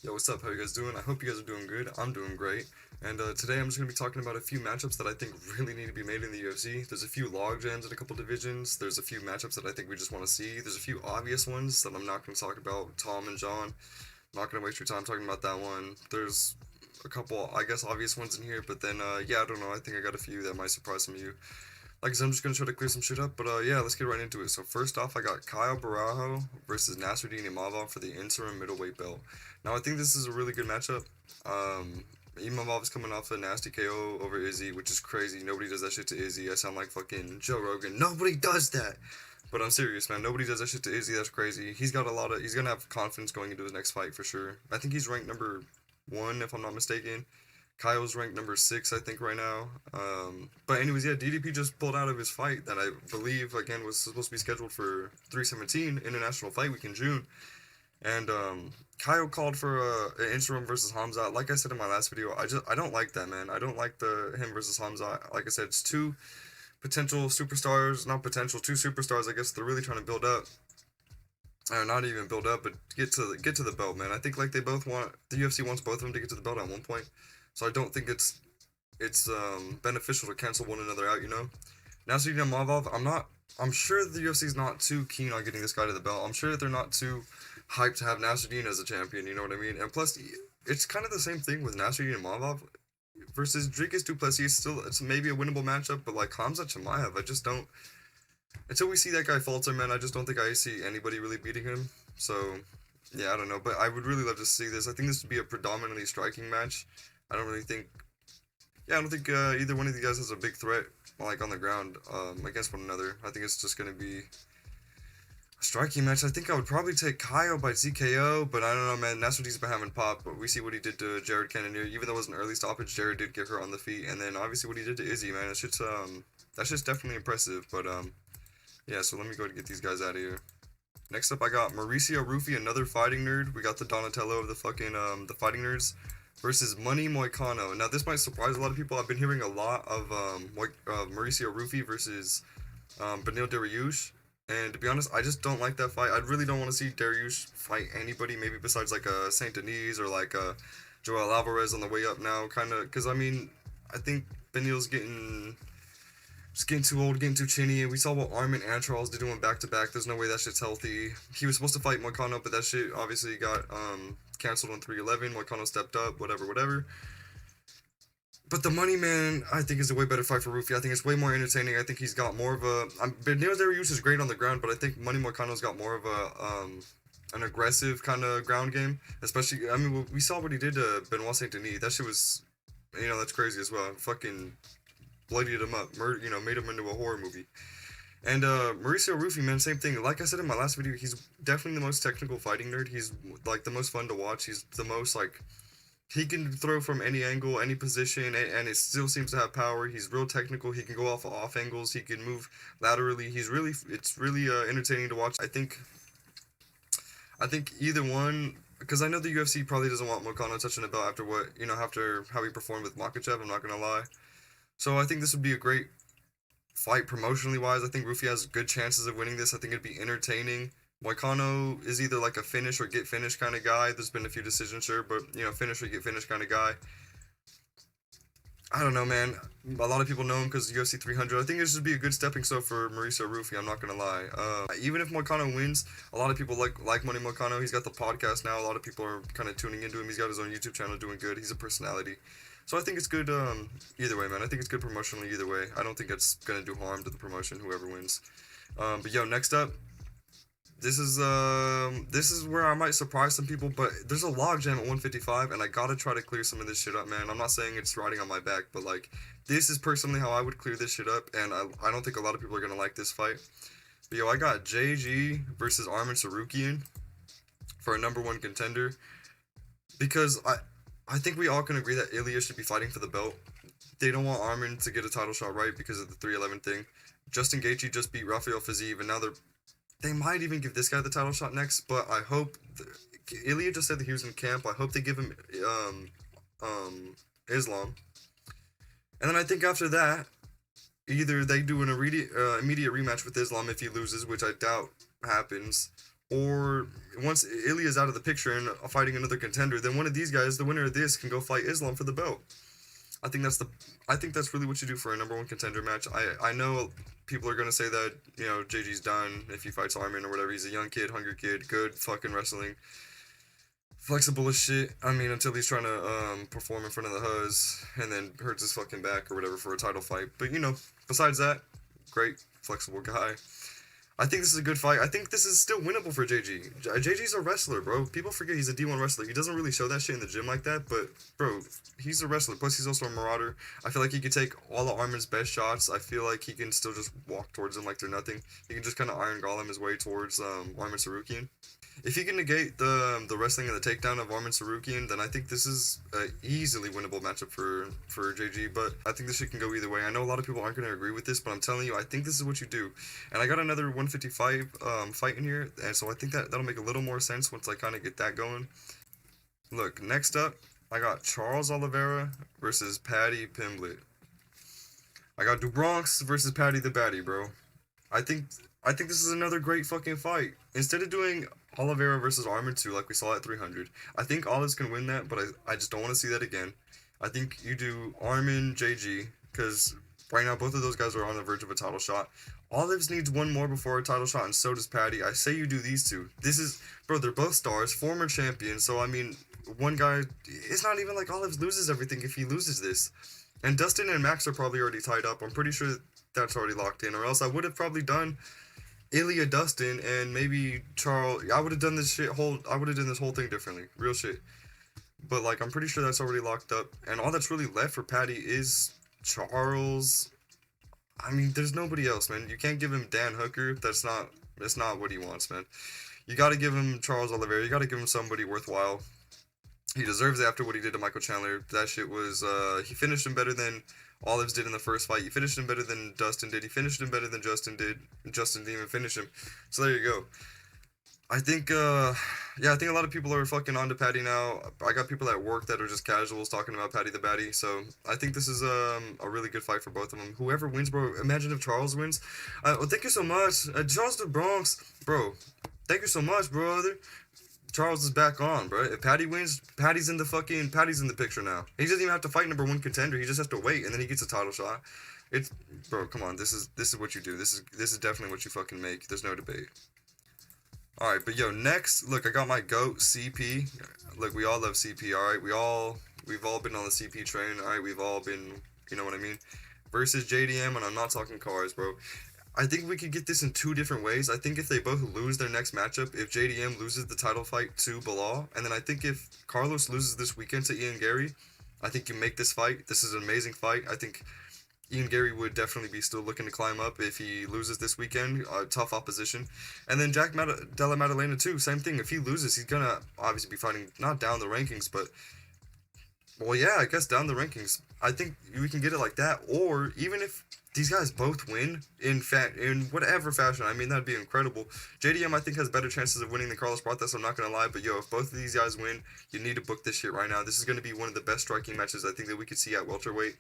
Yo, what's up? How you guys doing? I hope you guys are doing good. I'm doing great. And today I'm just going to be talking about a few matchups that I think really need to be made in the UFC. There's a few log jams in a couple divisions. There's a few matchups that I think we just want to see. There's a few obvious ones that I'm not going to talk about. Tom and John. I'm not going to waste your time talking about that one. There's a couple, I guess, obvious ones in here. But then, yeah, I don't know. I think I got a few that might surprise some of you. Like I said, I'm just going to try to clear some shit up. But yeah, let's get right into it. So first off, I got Kyle Barajo versus Nasruddin Imavov for the interim middleweight belt. Now, I think this is a really good matchup. Um, Imavov is coming off a nasty KO over Izzy, which is crazy. Nobody does that shit to Izzy. I sound like fucking Joe Rogan. Nobody does that. But I'm serious, man. Nobody does that shit to Izzy. That's crazy. He's got a lot of. He's gonna have confidence going into his next fight for sure. I think he's ranked number one, if I'm not mistaken. Kyle's ranked number six, I think, right now. But anyways, yeah, DDP just pulled out of his fight that I believe again was supposed to be scheduled for 317 International Fight Week in June. And Kyle called for an interim versus Hamza. Like I said in my last video, I don't like that, man. I don't like the him versus Hamza. Like I said, it's two potential superstars, not potential, two superstars. I guess they're really trying to build up, or not even build up, but get to the belt, man. I think like they both want the UFC wants both of them to get to the belt at one point. So I don't think it's beneficial to cancel one another out. Nasruddin Imavov, I'm sure the UFC's not too keen on getting this guy to the belt. I'm sure that they're not too hyped to have Nasruddin as a champion. You know what I mean? And plus, it's kind of the same thing with Nasruddin Imavov versus Dricus du Plessis. It's maybe a winnable matchup, but like Hamza Chimaev, I just don't. Until we see that guy falter, man, I just don't think I see anybody really beating him. So yeah, I don't know, but I would really love to see this. I think this would be a predominantly striking match. I don't really think I don't think either one of these guys has a big threat like on the ground against one another. I think it's just gonna be a striking match. I think I would probably take Kyle by TKO, but I don't know, man. That's what he's been having pop. But we see what he did to Jared Cannonier. Even though it was an early stoppage, Jared did get her on the feet, and then obviously what he did to Izzy, man. That's just definitely impressive. But yeah. So let me go to get these guys out of here. Next up, I got Mauricio Rufy, another fighting nerd. We got the Donatello of the fucking the fighting nerds versus Money Moicano. Now this might surprise a lot of people. I've been hearing a lot of Mauricio Rufy versus Benil Dariush, and to be honest, I just don't like that fight. I really don't want to see Dariush fight anybody, maybe besides like a Saint Denis or like a Joel Alvarez on the way up now, kind of. Because I mean, I think Benil's getting too old, getting too chinny, and we saw what Armin and Charles did doing back to back. There's no way that shit's healthy. He was supposed to fight Moicano, but that shit obviously got canceled on 311. Moicano stepped up, whatever. But the Money Man, I think, is a way better fight for Rufy. I think it's way more entertaining. I think he's got more of a. Benil Dariush is great on the ground, but I think Money Moicano's got more of a an aggressive kind of ground game. Especially, I mean, we saw what he did to Benoit Saint Denis. That shit was, that's crazy as well. Fucking bloodied him up, made him into a horror movie. And Mauricio Rufy, man, same thing. Like I said in my last video, he's definitely the most technical fighting nerd. He's like the most fun to watch. He's the most like he can throw from any angle, any position, and it still seems to have power. He's real technical. He can go off angles. He can move laterally. It's really entertaining to watch. I think either one, because I know the UFC probably doesn't want Moicano touching the belt after how he performed with Makachev. I'm not gonna lie. So I think this would be a great fight promotionally wise. I think Rufy has good chances of winning this. I think it'd be entertaining. Moicano is either like a finish or get finished kind of guy. There's been a few decisions, sure, but finish or get finished kind of guy. I don't know, man. A lot of people know him because UFC 300. I think this would be a good stepping stone for Mauricio Rufy. I'm not gonna lie. Even if Moicano wins, a lot of people like Money Moicano. He's got the podcast now. A lot of people are kind of tuning into him. He's got his own YouTube channel doing good. He's a personality. So I think it's good either way, man. I think it's good promotionally either way. I don't think it's gonna do harm to the promotion, whoever wins. But yo, next up, this is where I might surprise some people, but there's a logjam at 155, and I gotta try to clear some of this shit up, man. I'm not saying it's riding on my back, but like this is personally how I would clear this shit up, and I don't think a lot of people are gonna like this fight. But yo, I got JG versus Armin Sarukian for a number one contender because I think we all can agree that Ilya should be fighting for the belt. They don't want Armin to get a title shot right because of the 311 thing. Justin Gaethje just beat Rafael Fiziev, and now they might even give this guy the title shot next. But I hope Ilya just said that he was in camp. I hope they give him Islam, and then I think after that, either they do an immediate rematch with Islam if he loses, which I doubt happens, or once Ilya's out of the picture and fighting another contender, then one of these guys, the winner of this, can go fight Islam for the belt. I think that's really what you do for a number one contender match. I know people are gonna say that, you know, JG's done if he fights Armin or whatever. He's a young kid, hungry kid, good fucking wrestling, flexible as shit. I mean, until he's trying to perform in front of the Huz and then hurts his fucking back or whatever for a title fight. But you know, besides that, great flexible guy. I think this is a good fight. I think this is still winnable for JG. JG's a wrestler, bro. People forget he's a D1 wrestler. He doesn't really show that shit in the gym like that, but, bro, he's a wrestler. Plus, he's also a marauder. I feel like he could take all of Armin's best shots. I feel like he can still just walk towards him like they're nothing. He can just kind of Iron Golem his way towards Armin Sarukian. If he can negate the wrestling and the takedown of Armin Sarukian, then I think this is an easily winnable matchup for JG, but I think this shit can go either way. I know a lot of people aren't going to agree with this, but I'm telling you, I think this is what you do. And I got another 155 fight in here, and so I think that'll make a little more sense once I kind of get that going. Look, next up, I got Charles Oliveira versus Paddy Pimblett. I got DuBronx versus Paddy the Baddy, bro. I think this is another great fucking fight. Instead of doing Oliveira versus Armin 2 like we saw at 300, I think Olive's can win that, but I just don't want to see that again. I think you do Armin, JG, because right now both of those guys are on the verge of a title shot. Olives needs one more before a title shot, and so does Paddy. I say you do these two. This is, bro, they're both stars, former champions, so I mean, one guy, it's not even like Olives loses everything if he loses this. And Dustin and Max are probably already tied up. I'm pretty sure that's already locked in, or else I would have probably done Ilya Dustin and maybe Charles. I would have done this I would have done this whole thing differently. Real shit. But like, I'm pretty sure that's already locked up. And all that's really left for Paddy is Charles. I mean, there's nobody else, man. You can't give him Dan Hooker. That's not what he wants, man. You got to give him Charles Oliveira. You got to give him somebody worthwhile. He deserves it after what he did to Michael Chandler. That shit was, he finished him better than Olives did in the first fight. He finished him better than Dustin did. He finished him better than Justin did. Justin didn't even finish him. So there you go. I think, yeah, I think a lot of people are fucking onto Paddy now. I got people at work that are just casuals talking about Paddy the Baddy. So I think this is a really good fight for both of them. Whoever wins, bro, imagine if Charles wins. Well, thank you so much. Charles the Bronx, bro. Thank you so much, brother. Charles is back on, bro. If Paddy wins, Paddy's in the picture now. He doesn't even have to fight number one contender. He just has to wait, and then he gets a title shot. It's, bro, come on. This is what you do. This is definitely what you fucking make. There's no debate. All right, but yo, next, look, I got my GOAT CP. Look, we all love CP. All right, we've all been on the CP train. All right, we've all been, you know what I mean. Versus JDM, and I'm not talking cars, bro. I think we could get this in two different ways. I think if they both lose their next matchup, if JDM loses the title fight to Bilal, and then I think if Carlos loses this weekend to Ian Gary, I think you make this fight. This is an amazing fight. I think Ian Gary would definitely be still looking to climb up if he loses this weekend. Tough opposition. And then Jack Della Maddalena too, same thing. If he loses, he's gonna obviously be fighting not down the rankings, but, well, yeah, I guess down the rankings. I think we can get it like that, or even if these guys both win in whatever fashion, I mean, that'd be incredible. JDM, I think, has better chances of winning than Carlos Pratas, I'm not gonna lie, but yo, if both of these guys win, you need to book this shit right now. This is gonna be one of the best striking matches I think that we could see at welterweight.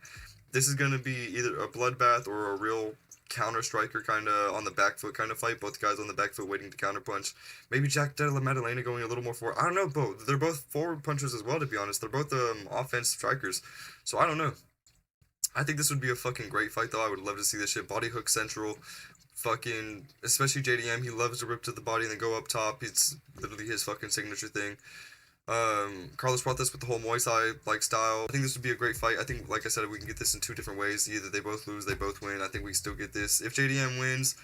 This is gonna be either a bloodbath or a real counter striker kind of on the back foot kind of fight. Both guys on the back foot waiting to counter punch. Maybe Jack Della Maddalena going a little more forward. I don't know, both. They're both forward punchers as well, to be honest. They're both offense strikers. So I don't know. I think this would be a fucking great fight, though. I would love to see this shit. Body hook central. Fucking, especially JDM. He loves to rip to the body and then go up top. It's literally his fucking signature thing. Carlos Pratas with the whole Muay Thai like style. I think this would be a great fight. I think, like I said, we can get this in two different ways. Either they both lose, they both win. I think we still get this. If JDM wins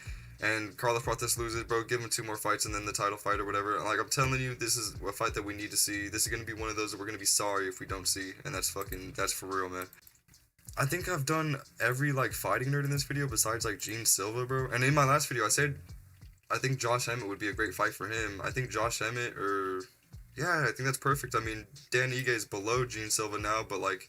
and Carlos Pratas loses, bro, give him 2 more fights and then the title fight or whatever. Like, I'm telling you, this is a fight that we need to see. This is gonna be one of those that we're gonna be sorry if we don't see, and that's for real, man. I think I've done every, like, fighting nerd in this video besides, like, Gene Silva, bro. And in my last video, I said I think Josh Emmett would be a great fight for him. I think Josh Emmett or... yeah, I think that's perfect. I mean, Dan Ige is below Gene Silva now, but, like,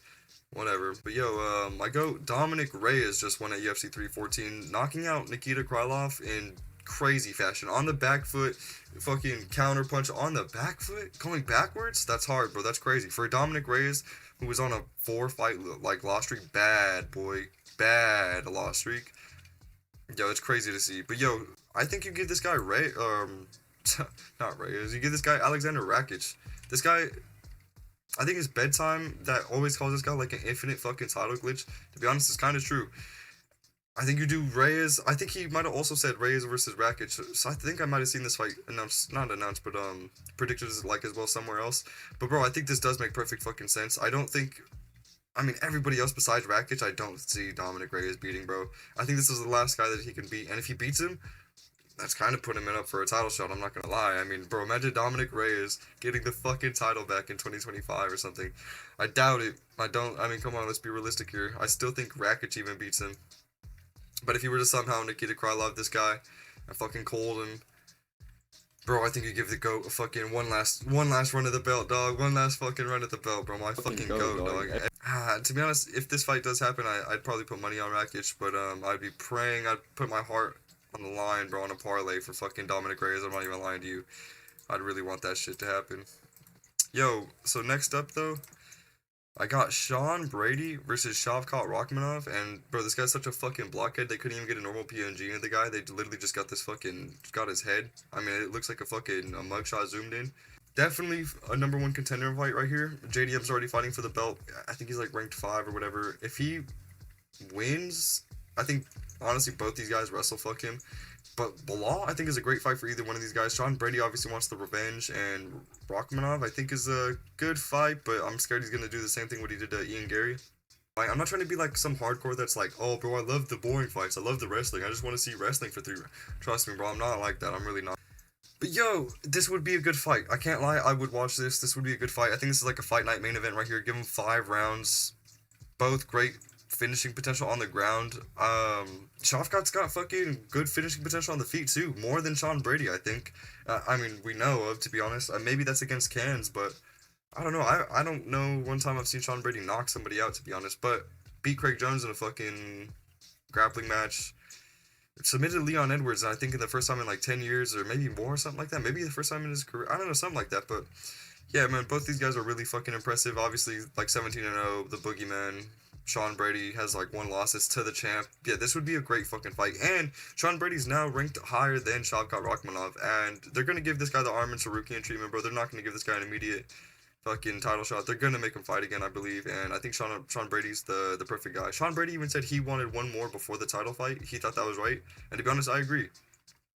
whatever. But, yo, my GOAT, Dominic Reyes just won at UFC 314, knocking out Nikita Krylov in crazy fashion. On the back foot, fucking counter punch on the back foot, going backwards? That's hard, bro. That's crazy. For Dominic Reyes, who was on a 4-fight, like, loss streak, bad, boy. Bad loss streak. Yo, it's crazy to see. But, yo, I think you give this guy not Reyes. You get this guy Alexander Rakic. This guy, I think his bedtime that always calls this guy like an infinite fucking title glitch. To be honest, it's kind of true. I think you do Reyes. I think he might have also said Reyes versus Rakic. So I think I might have seen this fight announced, not announced, but predicted like as well somewhere else. But bro, I think this does make perfect fucking sense. I don't think. I mean, everybody else besides Rakic, I don't see Dominic Reyes beating, bro. I think this is the last guy that he can beat, and if he beats him, that's kind of putting him up for a title shot, I'm not gonna lie. I mean, bro, imagine Dominic Reyes getting the fucking title back in 2025 or something. I doubt it. I mean, come on, let's be realistic here. I still think Rakic even beats him. But if he were to somehow Nikita Krylov this guy and fucking cold him, bro, I think you give the GOAT a fucking one last run of the belt, dog. One last fucking run of the belt, bro. My fucking GOAT, dog. To be honest, if this fight does happen, I'd probably put money on Rakic, but I'd be praying. I'd put my heart on the line, bro, on a parlay for fucking Dominic Reyes. I'm not even lying to you. I'd really want that shit to happen. Yo, so next up, though, I got Sean Brady versus Shavkat Rakhmonov, and bro, this guy's such a fucking blockhead. They couldn't even get a normal PNG of the guy. They literally just got got his head. I mean, it looks like a mugshot zoomed in. Definitely a #1 contender fight right here. JDM's already fighting for the belt. I think he's like ranked 5 or whatever. If he wins, I think honestly both these guys wrestle fuck him. But Bilal, I think, is a great fight for either one of these guys. Sean Brady obviously wants the revenge, and Rakhmonov, I think, is a good fight, but I'm scared he's going to do the same thing what he did to Ian Gary. I'm not trying to be like some hardcore that's like, oh, bro, I love the boring fights. I love the wrestling. I just want to see wrestling for 3 rounds. Trust me, bro, I'm not like that. I'm really not. But yo, this would be a good fight. I can't lie, I would watch this. This would be a good fight. I think this is like a fight night main event right here. Give him 5 rounds. Both great finishing potential on the ground. Shavkat's got fucking good finishing potential on the feet too, more than Sean Brady, I think. I mean, we know of, to be honest. Maybe that's against Cans, but I don't know. I don't know one time I've seen Sean Brady knock somebody out, to be honest. But beat Craig Jones in a fucking grappling match. Submitted Leon Edwards, I think, in the first time in like 10 years or maybe more or something like that. Maybe the first time in his career. I don't know, something like that. But yeah, man, both these guys are really fucking impressive. Obviously, like 17-0, the Boogeyman. Sean Brady has like 1 loss. It's to the champ. Yeah, this would be a great fucking fight. And Sean Brady's now ranked higher than Shavkat Rakhmonov. And they're going to give this guy the Armin Sarukian treatment, bro. They're not going to give this guy an immediate fucking title shot. They're going to make him fight again, I believe. And I think Sean Brady's the perfect guy. Sean Brady even said he wanted 1 more before the title fight. He thought that was right. And to be honest, I agree.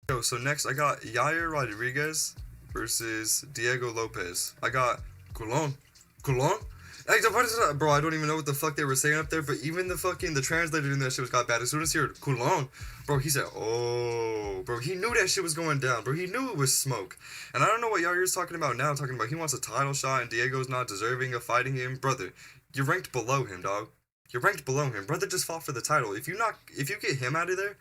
Yo, so next I got Yair Rodriguez versus Diego Lopez. I got Coulon. Bro, I don't even know what the fuck they were saying up there, but even the translator in that shit got bad. As soon as he heard Coulon, bro, he said, oh, bro, he knew that shit was going down, bro. He knew it was smoke. And I don't know what Yair's talking about now, talking about he wants a title shot and Diego's not deserving of fighting him. Brother, you're ranked below him, dog. You're ranked below him. Brother just fought for the title. If you get him out of there,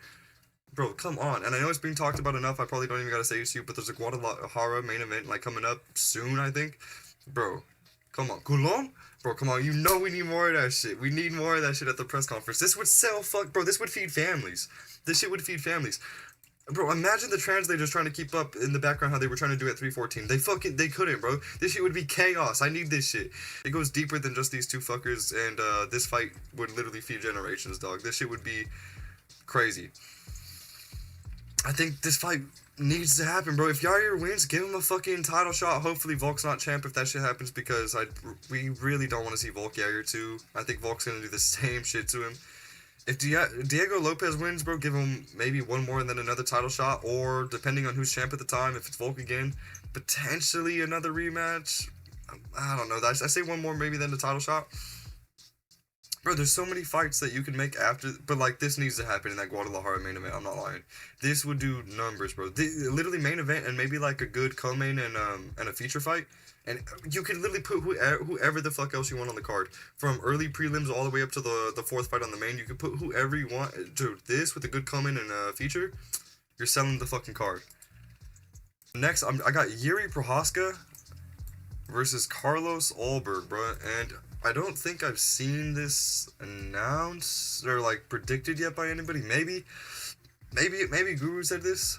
bro, come on. And I know it's being talked about enough, I probably don't even gotta say it to you, but there's a Guadalajara main event, like, coming up soon, I think. Bro, come on. Coulon? Bro, come on, you know we need more of that shit. We need more of that shit at the press conference. This would sell bro, this would feed families. This shit would feed families. Bro, imagine the translators trying to keep up in the background how they were trying to do at 314. They couldn't, bro. This shit would be chaos. I need this shit. It goes deeper than just these 2 fuckers, and this fight would literally feed generations, dog. This shit would be crazy. I think this fight needs to happen, bro. If Yair wins, give him a fucking title shot. Hopefully Volk's not champ if that shit happens, because we really don't want to see Volk Yair too. I think Volk's gonna do the same shit to him. If Diego Lopez wins, bro, give him maybe 1 more and then another title shot, or depending on who's champ at the time, if it's Volk again, potentially another rematch. I don't know. I say 1 more maybe then the title shot. Bro, there's so many fights that you can make after, but like this needs to happen in that Guadalajara main event. I'm not lying. This would do numbers, bro. Literally main event and maybe like a good co-main and a feature fight, and you can literally put whoever the fuck else you want on the card, from early prelims all the way up to the 4th fight on the main. You can put whoever you want. Dude, this with a good co-main and a feature, you're selling the fucking card. Next, I got Yuri Prohaska versus Carlos Ulberg, bro, and I don't think I've seen this announced or like predicted yet by anybody. Maybe Guru said this.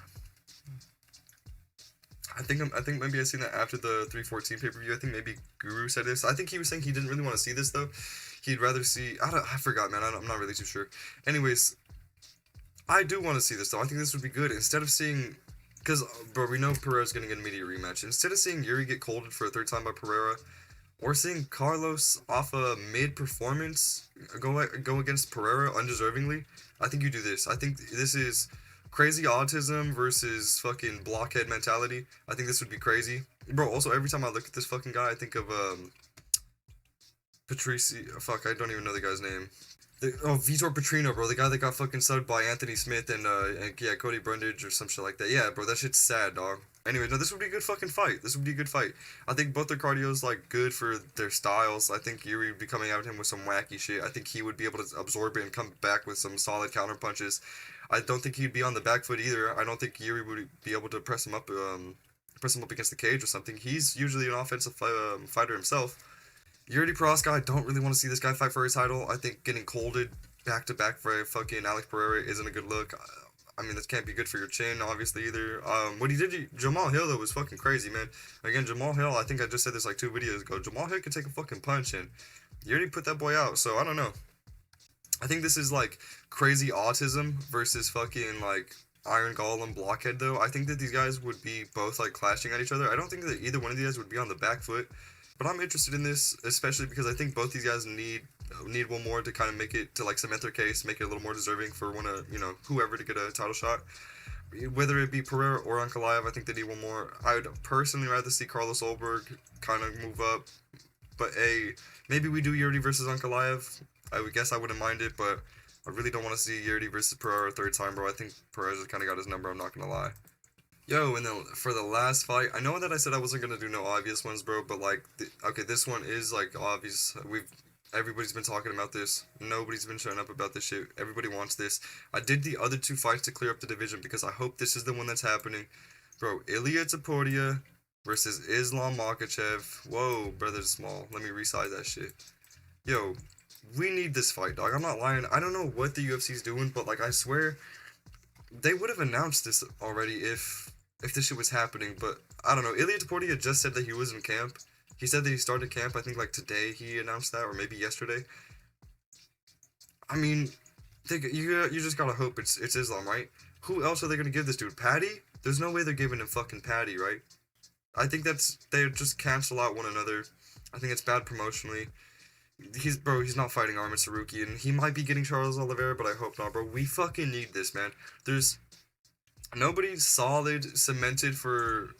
I think maybe I seen that after the 314 pay-per-view. I think maybe Guru said this. I think he was saying he didn't really want to see this though. He'd rather see. I forgot, man. I'm not really too sure. Anyways, I do want to see this though. I think this would be good. Instead of seeing Because, bro, we know Pereira's getting an immediate rematch. Instead of seeing Yuri get colded for a third time by Pereira, or seeing Carlos off a mid performance go against Pereira undeservingly, I think you do this. I think this is crazy autism versus fucking blockhead mentality. I think this would be crazy, bro. Also, every time I look at this fucking guy, I think of Patrici. Fuck, I don't even know the guy's name. Vitor Petrino, bro, the guy that got fucking subbed by Anthony Smith and yeah, Cody Brundage or some shit like that. Yeah, bro, that shit's sad, dog. Anyway, no, this would be a good fucking fight. This would be a good fight. I think both their cardio's like good for their styles. I think Yuri would be coming at him with some wacky shit. I think he would be able to absorb it and come back with some solid counter punches. I don't think he'd be on the back foot either. I don't think Yuri would be able to press him up against the cage or something. He's usually an offensive fighter himself. Yuri Prohaska, I don't really want to see this guy fight for his title. I think getting colded back to back for fucking Alex Pereira isn't a good look. I mean, this can't be good for your chin, obviously, either. What he did to Jamal Hill, though, was fucking crazy, man. Again, Jamal Hill, I think I just said this like 2 videos ago. Jamal Hill could take a fucking punch, and you already put that boy out, so I don't know. I think this is like crazy autism versus fucking like Iron Golem Blockhead, though. I think that these guys would be both like clashing at each other. I don't think that either one of these guys would be on the back foot. But I'm interested in this, especially because I think both these guys need one more to kind of make it to like cement their case, make it a little more deserving for one of whoever to get a title shot. Whether it be Pereira or Ankalaev, I think they need one more. I would personally rather see Carlos Olberg kind of move up, but maybe we do Yuri versus Ankalaev. I would guess I wouldn't mind it, but I really don't want to see Yuri versus Pereira a third time, bro. I think Pereira just kind of got his number. I'm not gonna lie. Yo, and then for the last fight, I know that I said I wasn't gonna do no obvious ones, bro, but like, okay, this one is like obvious. Everybody's been talking about this. Nobody's been showing up about this shit. Everybody wants this. I did the other 2 fights to clear up the division because I hope this is the one that's happening, bro. Ilia Topuria versus Islam Makhachev. Whoa, brother, small. Let me resize that shit. Yo, we need this fight, dog. I'm not lying. I don't know what the UFC's doing, but like, I swear they would have announced this already if this shit was happening, but I don't know. Ilia Topuria just said that he was in camp. He said that he started camp, I think like today he announced that, or maybe yesterday. I mean, you just gotta hope it's Islam, right? Who else are they gonna give this dude? Patty? There's no way they're giving him fucking Patty, right? I think they just cancel out one another. I think it's bad promotionally. He's not fighting Arman Saruki, and he might be getting Charles Oliveira, but I hope not, bro. We fucking need this, man. There's nobody solid cemented for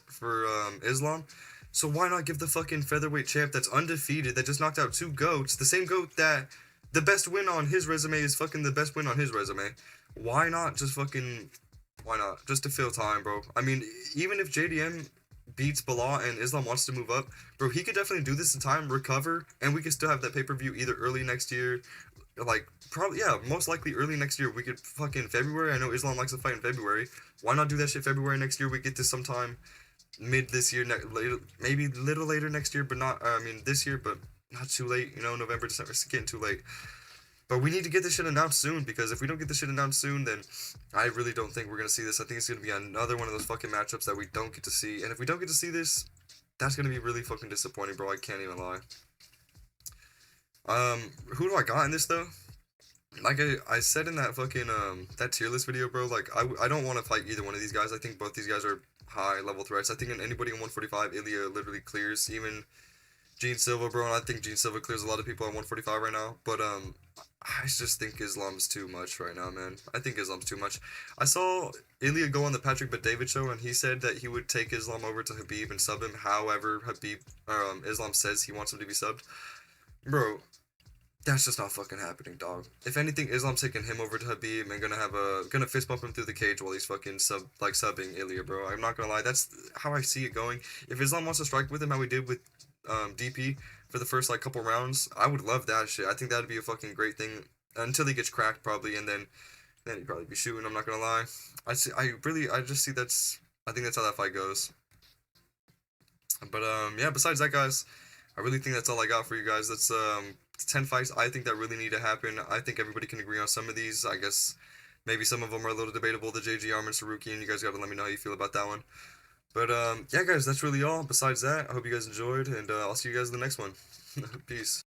Islam, so why not give the fucking featherweight champ that's undefeated, that just knocked out 2 goats, the same goat that the best win on his resume is fucking the best win on his resume. Why not just fucking, why not? Just to fill time, bro. I mean, even if JDM beats Bilal and Islam wants to move up, bro, he could definitely do this in time, recover, and we could still have that pay-per-view either early next year, like, probably, yeah, most likely early next year. We could fucking February. I know Islam likes to fight in February. Why not do that shit February next year? We get this sometime mid this year, later, maybe a little later next year, but not, I mean, this year, but not too late, November, December, it's getting too late. But we need to get this shit announced soon, because if we don't get this shit announced soon, then I really don't think we're going to see this. I think it's going to be another one of those fucking matchups that we don't get to see. And if we don't get to see this, that's going to be really fucking disappointing, bro. I can't even lie. Who do I got in this, though? Like I said in that fucking, that tier list video, bro, like, I don't want to fight either one of these guys. I think both these guys are high-level threats. I think anybody in 145, Ilia literally clears. Even Gene Silva, bro, and I think Gene Silva clears a lot of people at 145 right now. But, I just think Islam's too much right now, man. I think Islam's too much. I saw Ilia go on the Patrick Bet-David show, and he said that he would take Islam over to Khabib and sub him. However, Islam says he wants him to be subbed. Bro, that's just not fucking happening, dog. If anything, Islam's taking him over to Khabib and gonna fist bump him through the cage while he's fucking subbing Ilia, bro. I'm not gonna lie, that's how I see it going. If Islam wants to strike with him, how we did with DP for the first like couple rounds, I would love that shit. I think that'd be a fucking great thing until he gets cracked probably, and then he'd probably be shooting. I'm not gonna lie. I just see I think that's how that fight goes. But yeah. Besides that, guys, I really think that's all I got for you guys. That's 10 fights I think that really need to happen. I think everybody can agree on some of these. I guess maybe some of them are a little debatable, the JG Arman Saruki, and you guys gotta let me know how you feel about that one. But yeah, guys, that's really all. Besides that, I hope you guys enjoyed, and I'll see you guys in the next one. Peace.